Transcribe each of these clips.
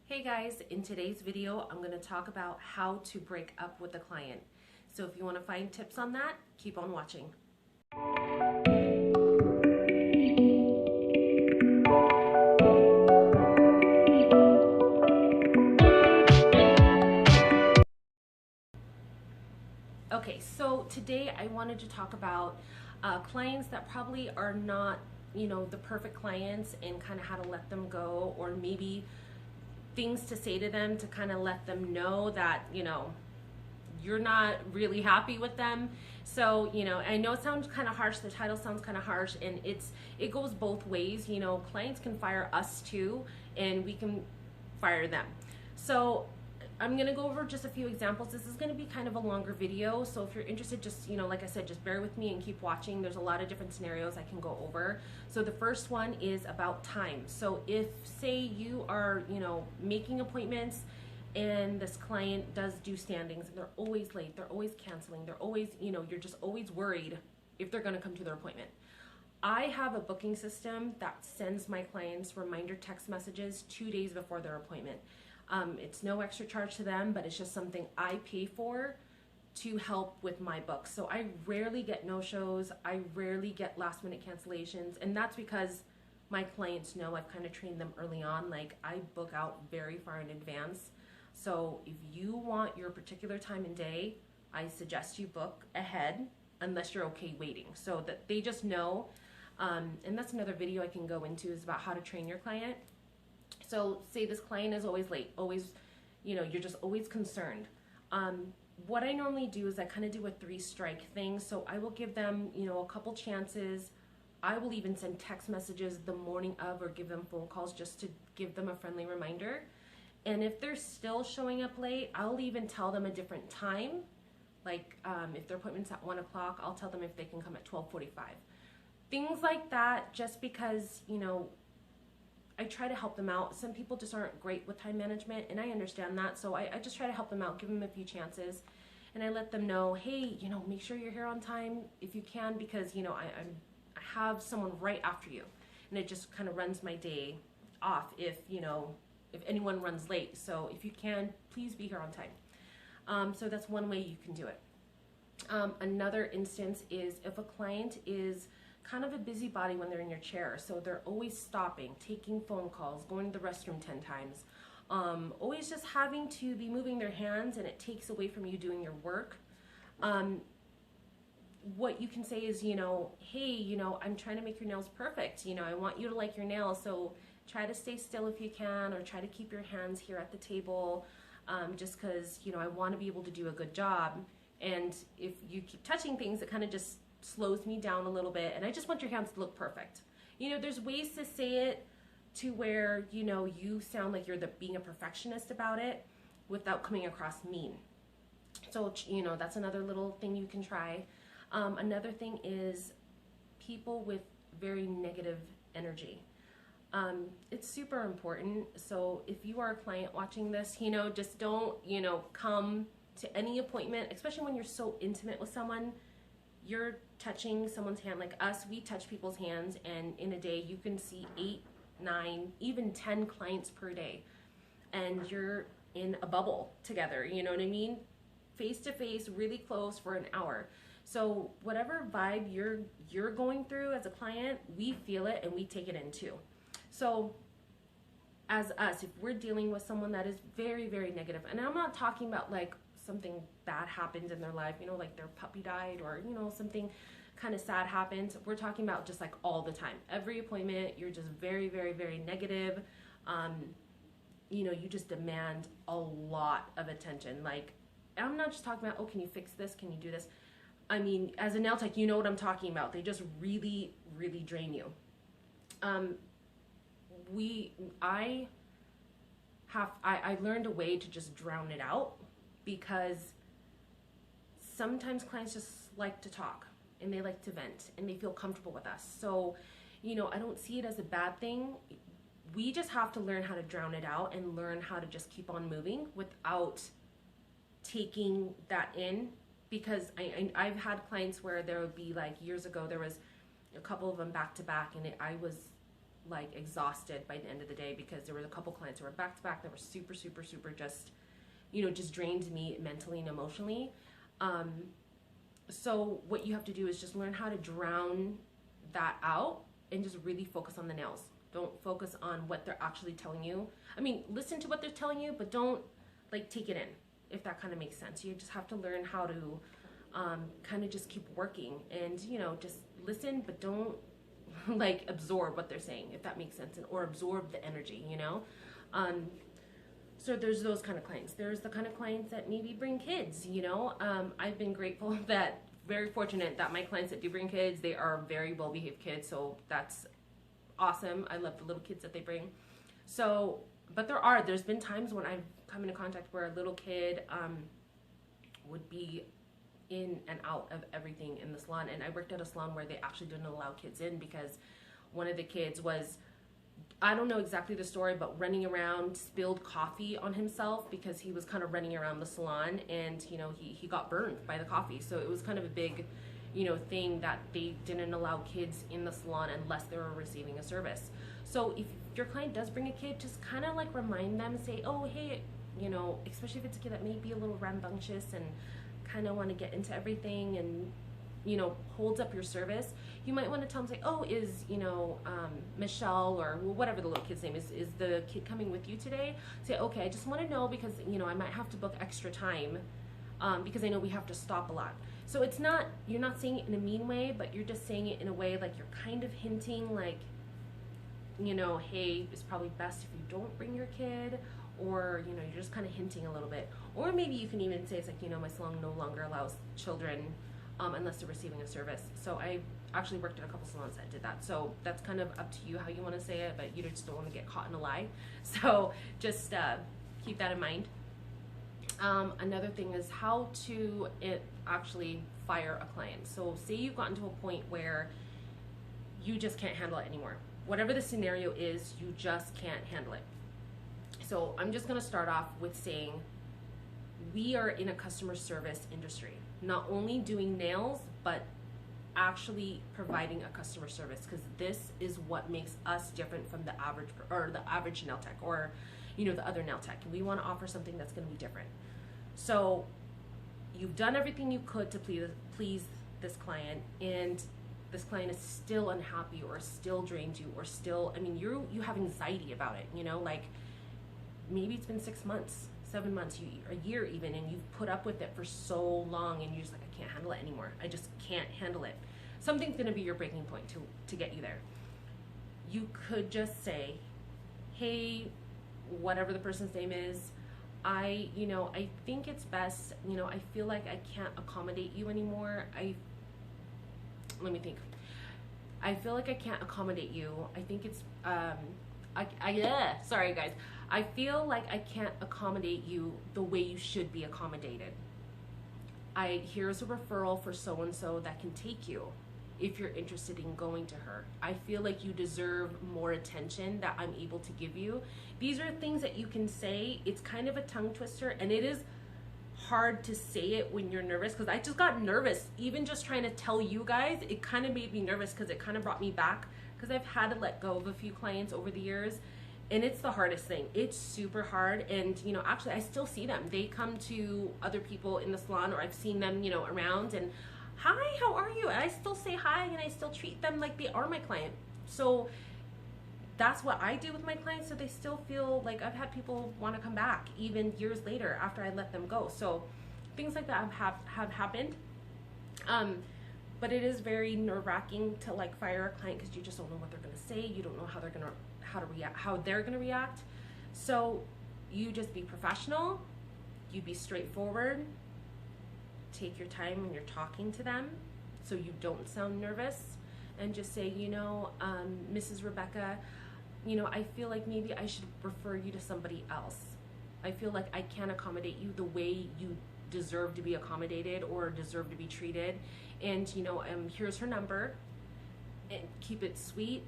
Hey guys, in today's video, I'm going to talk about how to break up with a client. So if you want to find tips on that, keep on watching. Okay, so today I wanted to talk about clients that probably are not, the perfect clients and kind of how to let them go, or maybe things to say to them to kind of let them know that, you're not really happy with them. So, I know it sounds kind of harsh, the title sounds kind of harsh, and it goes both ways. Clients can fire us too, and we can fire them. So I'm going to go over just a few examples. This is going to be kind of a longer video, so if you're interested, just, like I said, just bear with me and keep watching. There's a lot of different scenarios I can go over. So the first one is about time. So if, say, you are, making appointments and this client does do standings and they're always late, they're always canceling, they're always, you're just always worried if they're going to come to their appointment. I have a booking system that sends my clients reminder text messages 2 days before their appointment. It's no extra charge to them, but it's just something I pay for to help with my book. So I rarely get no-shows. I rarely get last-minute cancellations, and that's because my clients know I've kind of trained them early on. Like, I book out very far in advance. So if you want your particular time and day, I suggest you book ahead unless you're okay waiting, so that they just know. And that's another video I can go into, is about how to train your client. So say this client is always late, always, you're just always concerned. What I normally do is I kind of do a 3-strike thing. So I will give them, a couple chances. I will even send text messages the morning of, or give them phone calls just to give them a friendly reminder. And if they're still showing up late, I'll even tell them a different time. Like if their appointment's at 1 o'clock, I'll tell them if they can come at 12:45. Things like that, just because, I try to help them out. Some people just aren't great with time management, and I understand that. So I just try to help them out, give them a few chances, and I let them know, hey, make sure you're here on time if you can, because, I have someone right after you, and it just kind of runs my day off if anyone runs late. So if you can, please be here on time. So that's one way you can do it. Another instance is if a client is kind of a busybody when they're in your chair. So they're always stopping, taking phone calls, going to the restroom 10 times, always just having to be moving their hands, and it takes away from you doing your work. What you can say is, hey, I'm trying to make your nails perfect. I want you to like your nails, so try to stay still if you can, or try to keep your hands here at the table, just because, I want to be able to do a good job. And if you keep touching things, it kind of just slows me down a little bit, and I just want your hands to look perfect. There's ways to say it to where, you sound like you're being a perfectionist about it without coming across mean. So, that's another little thing you can try. Another thing is people with very negative energy. It's super important. So if you are a client watching this, just don't, come to any appointment, especially when you're so intimate with someone. You're touching someone's hand. Like us, we touch people's hands, and in a day you can see 8, 9, even 10 clients per day, and you're in a bubble together, you know what I mean? Face to face, really close for an hour. So whatever vibe you're going through as a client, we feel it and we take it in too. So as us, if we're dealing with someone that is very, very negative, and I'm not talking about like something bad happened in their life, like their puppy died, or, something kind of sad happened. We're talking about just like all the time. Every appointment, you're just very, very, very negative. You just demand a lot of attention. Like, I'm not just talking about, oh, can you fix this? Can you do this? I mean, as a nail tech, you know what I'm talking about. They just really, really drain you. I learned a way to just drown it out, because sometimes clients just like to talk and they like to vent and they feel comfortable with us. So, I don't see it as a bad thing. We just have to learn how to drown it out and learn how to just keep on moving without taking that in. Because I've had clients where there would be, like, years ago, there was a couple of them back to back, and I was like exhausted by the end of the day, because there were a couple clients who were back to back that were super, super, super just, you know, just drained me mentally and emotionally. So what you have to do is just learn how to drown that out and just really focus on the nails. Don't focus on what they're actually telling you. I mean, listen to what they're telling you, but don't like take it in, if that kind of makes sense. You just have to learn how to kind of just keep working and, you know, just listen, but don't like absorb what they're saying, if that makes sense, and or absorb the energy, you know. So there's those kind of clients. There's the kind of clients that maybe bring kids, you know. I've been grateful that, very fortunate that my clients that do bring kids, they are very well-behaved kids, so that's awesome. I love the little kids that they bring. So, but there's been times when I've come into contact where a little kid would be in and out of everything in the salon. And I worked at a salon where they actually didn't allow kids in because one of the kids was, I don't know exactly the story, but running around, spilled coffee on himself because he was kind of running around the salon, and, you know, he got burned by the coffee. So it was kind of a big, you know, thing that they didn't allow kids in the salon unless they were receiving a service. So if your client does bring a kid, just kind of like remind them and say, oh, hey, you know, especially if it's a kid that may be a little rambunctious and kind of want to get into everything and, you know, holds up your service, you might want to tell them, say, oh, is, you know, Michelle, or whatever the little kid's name is the kid coming with you today? Say, okay, I just want to know because, you know, I might have to book extra time because I know we have to stop a lot. So it's not, you're not saying it in a mean way, but you're just saying it in a way like you're kind of hinting like, you know, hey, it's probably best if you don't bring your kid, or, you know, you're just kind of hinting a little bit. Or maybe you can even say, it's like, you know, my salon no longer allows children unless they're receiving a service. So I actually worked at a couple salons that did that. So that's kind of up to you how you want to say it, but you just don't want to get caught in a lie. So just keep that in mind. Another thing is how to actually fire a client. So say you've gotten to a point where you just can't handle it anymore. Whatever the scenario is, you just can't handle it. So I'm just going to start off with saying we are in a customer service industry, not only doing nails, but actually providing a customer service, because this is what makes us different from the average nail tech, or, you know, the other nail tech. We want to offer something that's going to be different. So you've done everything you could to please this client, and this client is still unhappy or still drained you, or still, I mean, you have anxiety about it, you know, like maybe it's been 6 months, 7 months, a year even, and you've put up with it for so long, and you're just like, I can't handle it anymore. I just can't handle it. Something's going to be your breaking point to get you there. You could just say, hey, whatever the person's name is, I think it's best, you know, I feel like I can't accommodate you anymore. Let me think. I feel like I can't accommodate you. I think it's, sorry guys. I feel like I can't accommodate you the way you should be accommodated. Here's a referral for so-and-so that can take you if you're interested in going to her. I feel like you deserve more attention that I'm able to give you. These are things that you can say. It's kind of a tongue twister, and it is hard to say it when you're nervous, because I just got nervous. Even just trying to tell you guys, it kind of made me nervous because it kind of brought me back, because I've had to let go of a few clients over the years, and it's the hardest thing. It's super hard. And, you know, actually I still see them. They come to other people in the salon, or I've seen them, you know, around, and hi, how are you? And I still say hi, and I still treat them like they are my client. So that's what I do with my clients, so they still feel like, I've had people want to come back even years later after I let them go. So things like that have happened. But it is very nerve-wracking to like fire a client, because you just don't know what they're going to say. You don't know how they're going to react. So you just be professional, you be straightforward, take your time when you're talking to them so you don't sound nervous, and just say, you know, Mrs. Rebecca, you know, I feel like maybe I should refer you to somebody else. I feel like I can't accommodate you the way you deserve to be accommodated or deserve to be treated. And, you know, here's her number. And keep it sweet,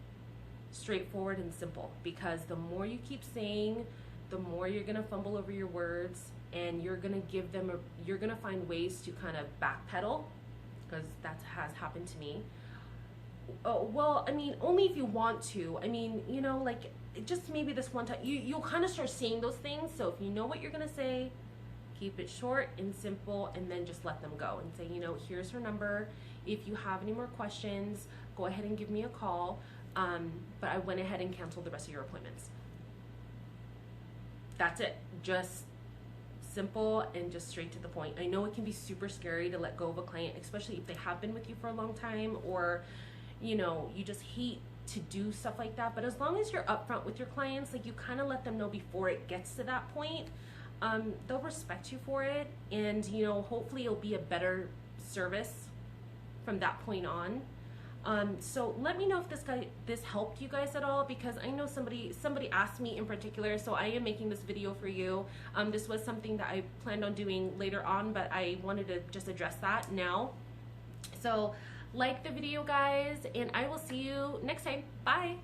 straightforward, and simple, because the more you keep saying, the more you're going to fumble over your words, and you're going to give them you're going to find ways to kind of backpedal, because that has happened to me. Oh, well, I mean, only if you want to. I mean, you know, like, just maybe this one time, you'll kind of start seeing those things. So if you know what you're going to say, keep it short and simple, and then just let them go and say, you know, here's her number. If you have any more questions, go ahead and give me a call. But I went ahead and canceled the rest of your appointments. That's it. Just simple and just straight to the point. I know it can be super scary to let go of a client, especially if they have been with you for a long time, or, you know, you just hate to do stuff like that. But as long as you're upfront with your clients, like, you kind of let them know before it gets to that point, they'll respect you for it, and, you know, hopefully it'll be a better service from that point on. So let me know if this helped you guys at all, because I know somebody asked me in particular, so I am making this video for you. This was something that I planned on doing later on, but I wanted to just address that now. So like the video, guys, and I will see you next time. Bye.